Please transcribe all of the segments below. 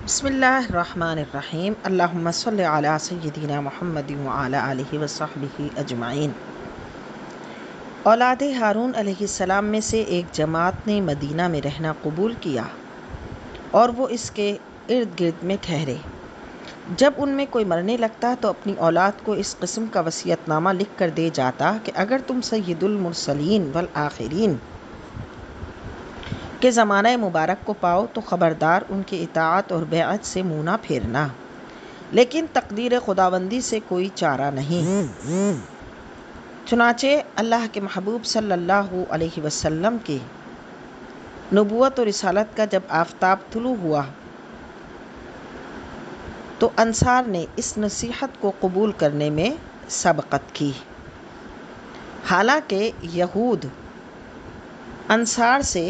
بسم اللہ الرحمن الرحیم اللہم صلی علی سیدنا محمد وعلی آلہ وصحبہ اجمعین۔ اولاد ہارون علیہ السلام میں سے ایک جماعت نے مدینہ میں رہنا قبول کیا اور وہ اس کے ارد گرد میں ٹھہرے۔ جب ان میں کوئی مرنے لگتا تو اپنی اولاد کو اس قسم کا وصیت نامہ لکھ کر دے جاتا کہ اگر تم سید المرسلین والآخرین کے زمانہ مبارک کو پاؤ تو خبردار ان کی اطاعت اور بیعت سے منہ نہ پھیرنا، لیکن تقدیر خداوندی سے کوئی چارہ نہیں۔ چنانچہ اللہ کے محبوب صلی اللہ علیہ وسلم کی نبوت اور رسالت کا جب آفتاب طلوع ہوا تو انصار نے اس نصیحت کو قبول کرنے میں سبقت کی۔ حالانکہ یہود انصار سے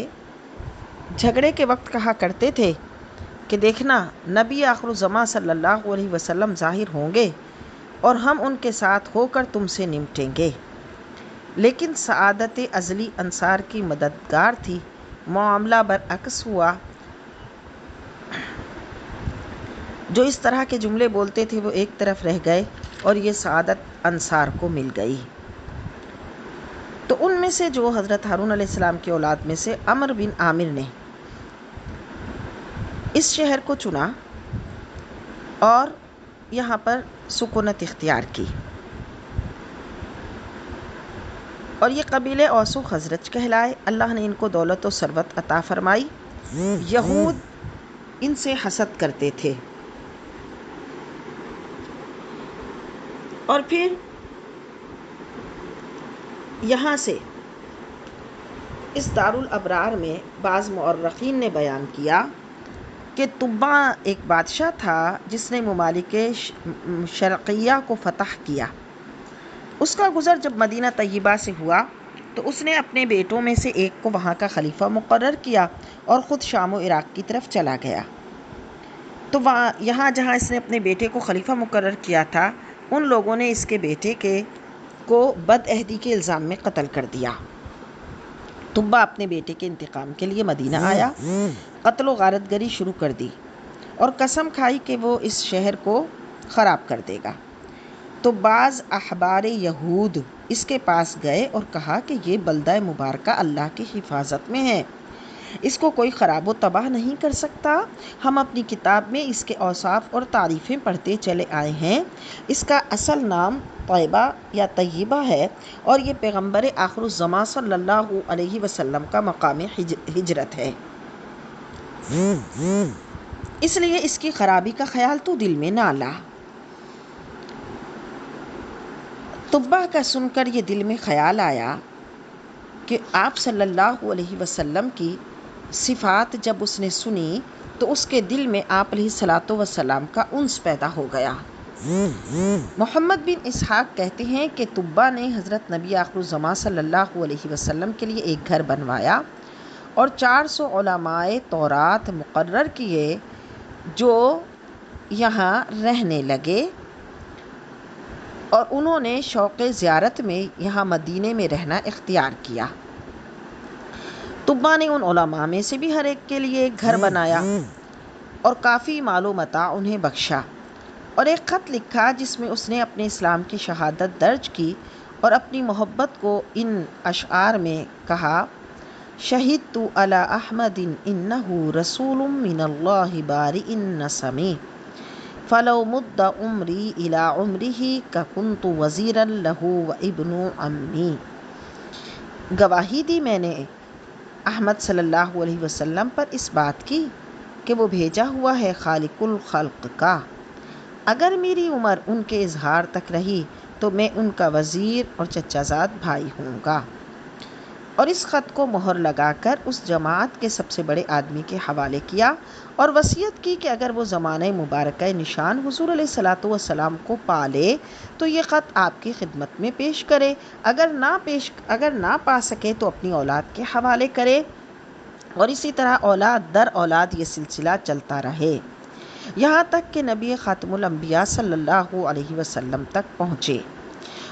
جھگڑے کے وقت کہا کرتے تھے کہ دیکھنا نبی آخر الزماں صلی اللہ علیہ وسلم ظاہر ہوں گے اور ہم ان کے ساتھ ہو کر تم سے نمٹیں گے، لیکن سعادت ازلی انصار کی مددگار تھی۔ معاملہ برعکس ہوا، جو اس طرح کے جملے بولتے تھے وہ ایک طرف رہ گئے اور یہ سعادت انصار کو مل گئی۔ تو ان میں سے جو حضرت ہارون علیہ السلام کی اولاد میں سے عمرو بن عامر نے اس شہر کو چنا اور یہاں پر سکونت اختیار کی، اور یہ قبیلے اوس و خزرج کہلائے۔ اللہ نے ان کو دولت و ثروت عطا فرمائی۔ یہود ان سے حسد کرتے تھے، اور پھر یہاں سے اس دارالابرار میں بعض مورخین نے بیان کیا کہ طبع ایک بادشاہ تھا جس نے ممالک شرقیہ کو فتح کیا۔ اس کا گزر جب مدینہ طیبہ سے ہوا تو اس نے اپنے بیٹوں میں سے ایک کو وہاں کا خلیفہ مقرر کیا اور خود شام و عراق کی طرف چلا گیا۔ تو یہاں جہاں اس نے اپنے بیٹے کو خلیفہ مقرر کیا تھا، ان لوگوں نے اس کے بیٹے کو بدعہدی کے الزام میں قتل کر دیا۔ طبع اپنے بیٹے کے انتقام کے لیے مدینہ آیا، قتل و غارت گری شروع کر دی اور قسم کھائی کہ وہ اس شہر کو خراب کر دے گا۔ تو بعض احبار یہود اس کے پاس گئے اور کہا کہ یہ بلدہ مبارکہ اللہ کی حفاظت میں ہے، اس کو کوئی خراب و تباہ نہیں کر سکتا۔ ہم اپنی کتاب میں اس کے اوصاف اور تعریفیں پڑھتے چلے آئے ہیں۔ اس کا اصل نام طیبہ یا طیبہ ہے، اور یہ پیغمبر آخر الزماں صلی اللہ علیہ وسلم کا مقام ہجرت ہے، اس لیے اس کی خرابی کا خیال تو دل میں نہ لا۔ طبع کا سن کر یہ دل میں خیال آیا کہ آپ صلی اللہ علیہ وسلم کی صفات جب اس نے سنی تو اس کے دل میں آپ علیہ الصلاۃ والسلام کا انس پیدا ہو گیا۔ محمد بن اسحاق کہتے ہیں کہ طبع نے حضرت نبی آخر الزماں صلی اللہ علیہ وسلم کے لیے ایک گھر بنوایا اور 400 علماء تورات مقرر کیے جو یہاں رہنے لگے، اور انہوں نے شوق زیارت میں یہاں مدینے میں رہنا اختیار کیا۔ طبع نے ان علماء میں سے بھی ہر ایک کے لیے ایک گھر بنایا اور کافی مال و متاع انہیں بخشا، اور ایک خط لکھا جس میں اس نے اپنے اسلام کی شہادت درج کی اور اپنی محبت کو ان اشعار میں کہا: شہدت علی احمد انہ رسول من اللہ بارئ النسم، فلو مد عمری الی عمرہ ککنت وزیرا لہ وابن عمی۔ گواہی دی میں نے احمد صلی اللہ علیہ وسلم پر اس بات کی کہ وہ بھیجا ہوا ہے خالق الخلق کا، اگر میری عمر ان کے اظہار تک رہی تو میں ان کا وزیر اور چچا زاد بھائی ہوں گا۔ اور اس خط کو مہر لگا کر اس جماعت کے سب سے بڑے آدمی کے حوالے کیا اور وصیت کی کہ اگر وہ زمانہ مبارکہ نشان حضور علیہ الصلاۃ والسلام کو پا لے تو یہ خط آپ کی خدمت میں پیش کرے، اگر نہ پا سکے تو اپنی اولاد کے حوالے کرے، اور اسی طرح اولاد در اولاد یہ سلسلہ چلتا رہے یہاں تک کہ نبی خاتم الانبیاء صلی اللہ علیہ وسلم تک پہنچے۔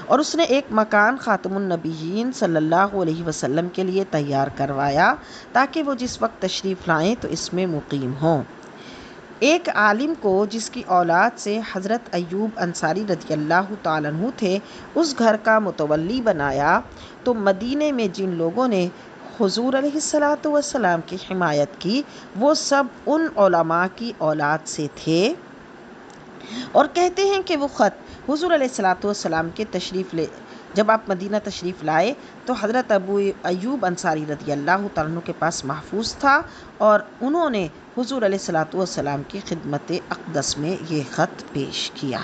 اور اس نے ایک مکان خاتم النبیین صلی اللہ علیہ وسلم کے لیے تیار کروایا تاکہ وہ جس وقت تشریف لائیں تو اس میں مقیم ہوں۔ ایک عالم کو جس کی اولاد سے حضرت ایوب انصاری رضی اللہ تعالیٰ عنہ تھے اس گھر کا متولی بنایا، تو مدینے میں جن لوگوں نے حضور علیہ السلام کی حمایت کی وہ سب ان علماء کی اولاد سے تھے۔ اور کہتے ہیں کہ وہ خط حضور علیہ السلام کے جب آپ مدینہ تشریف لائے تو حضرت ابو ایوب انصاری رضی اللہ تعالیٰ عنہ کے پاس محفوظ تھا، اور انہوں نے حضور علیہ السلام کی خدمت اقدس میں یہ خط پیش کیا۔